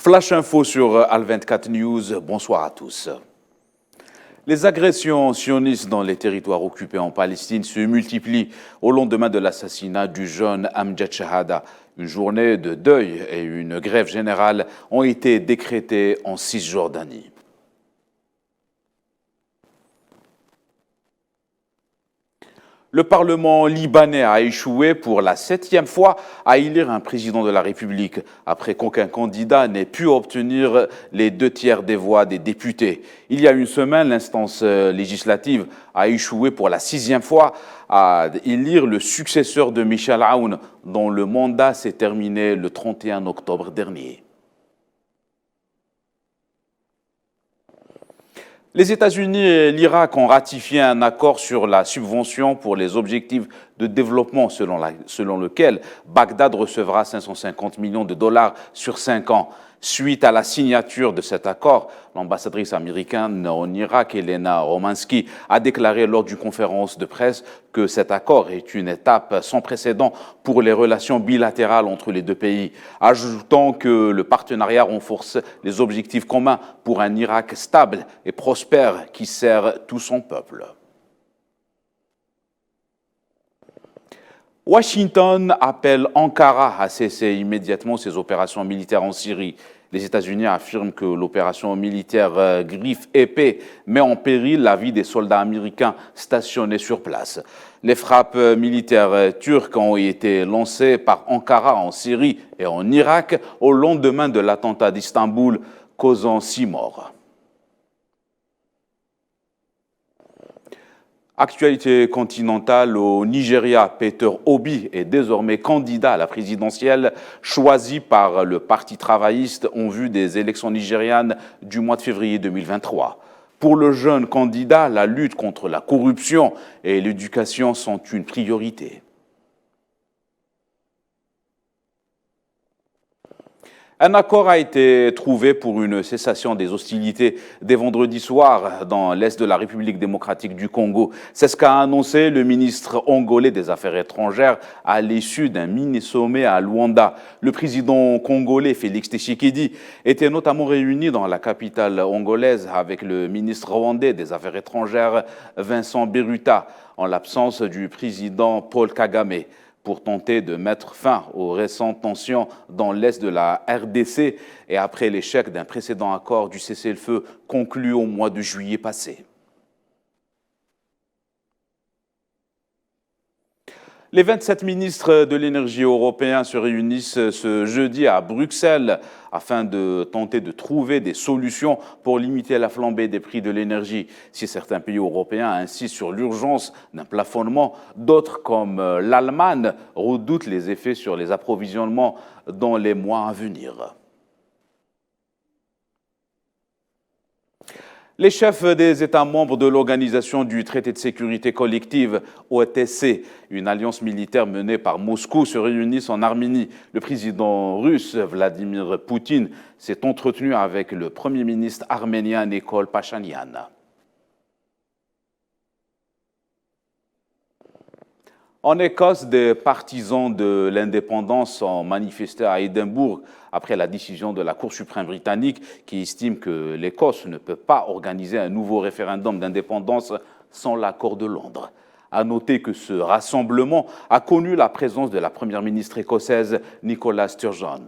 Flash Info sur Al24 News, bonsoir à tous. Les agressions sionistes dans les territoires occupés en Palestine se multiplient au lendemain de l'assassinat du jeune Amjad Shahada. Une journée de deuil et une grève générale ont été décrétées en Cisjordanie. Le Parlement libanais a échoué pour la 7e fois à élire un président de la République, après qu'aucun candidat n'ait pu obtenir les 2/3 des voix des députés. Il y a une semaine, l'instance législative a échoué pour la 6e fois à élire le successeur de Michel Aoun, dont le mandat s'est terminé le 31 octobre dernier. Les États-Unis et l'Irak ont ratifié un accord sur la subvention pour les objectifs de développement selon lequel Bagdad recevra 550 millions de dollars sur 5 ans. Suite à la signature de cet accord, l'ambassadrice américaine en Irak, Elena Romansky, a déclaré lors d'une conférence de presse que cet accord est une étape sans précédent pour les relations bilatérales entre les deux pays, ajoutant que le partenariat renforce les objectifs communs pour un Irak stable et prospère qui sert tout son peuple. Washington appelle Ankara à cesser immédiatement ses opérations militaires en Syrie. Les États-Unis affirment que l'opération militaire Griffe épée met en péril la vie des soldats américains stationnés sur place. Les frappes militaires turques ont été lancées par Ankara en Syrie et en Irak au lendemain de l'attentat d'Istanbul, causant 6 morts. Actualité continentale au Nigeria, Peter Obi est désormais candidat à la présidentielle choisi par le Parti travailliste en vue des élections nigérianes du mois de février 2023. Pour le jeune candidat, la lutte contre la corruption et l'éducation sont une priorité. Un accord a été trouvé pour une cessation des hostilités dès vendredi soir dans l'est de la République démocratique du Congo. C'est ce qu'a annoncé le ministre angolais des Affaires étrangères à l'issue d'un mini-sommet à Luanda. Le président congolais Félix Tshisekedi était notamment réuni dans la capitale angolaise avec le ministre rwandais des Affaires étrangères Vincent Biruta, en l'absence du président Paul Kagame, pour tenter de mettre fin aux récentes tensions dans l'est de la RDC et après l'échec d'un précédent accord du cessez-le-feu conclu au mois de juillet passé. Les 27 ministres de l'énergie européens se réunissent ce jeudi à Bruxelles afin de tenter de trouver des solutions pour limiter la flambée des prix de l'énergie. Si certains pays européens insistent sur l'urgence d'un plafonnement, d'autres comme l'Allemagne redoutent les effets sur les approvisionnements dans les mois à venir. Les chefs des États membres de l'Organisation du traité de sécurité collective, OTC, une alliance militaire menée par Moscou, se réunissent en Arménie. Le président russe, Vladimir Poutine, s'est entretenu avec le Premier ministre arménien Nikol Pachinian. En Écosse, des partisans de l'indépendance ont manifesté à Édimbourg après la décision de la Cour suprême britannique qui estime que l'Écosse ne peut pas organiser un nouveau référendum d'indépendance sans l'accord de Londres. À noter que ce rassemblement a connu la présence de la première ministre écossaise Nicola Sturgeon.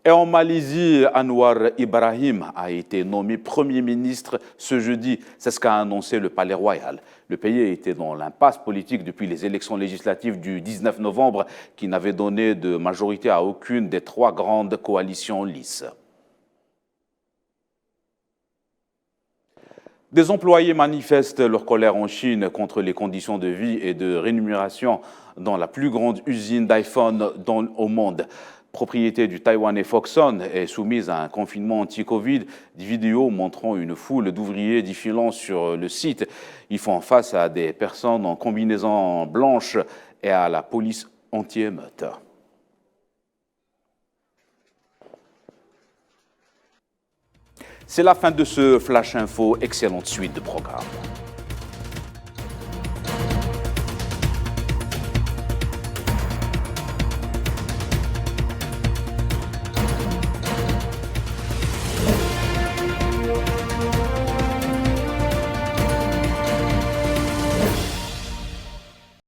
Et en Malaisie, Anwar Ibrahim a été nommé Premier ministre ce jeudi. C'est ce qu'a annoncé le Palais Royal. Le pays était dans l'impasse politique depuis les élections législatives du 19 novembre qui n'avaient donné de majorité à aucune des 3 grandes coalitions lisses. Des employés manifestent leur colère en Chine contre les conditions de vie et de rémunération dans la plus grande usine d'iPhone au monde. Propriété du Taïwanais Foxconn, est soumise à un confinement anti-Covid. Des vidéos montrant une foule d'ouvriers défilant sur le site. Ils font face à des personnes en combinaison blanche et à la police anti-émeute. C'est la fin de ce Flash Info. Excellente suite de programme.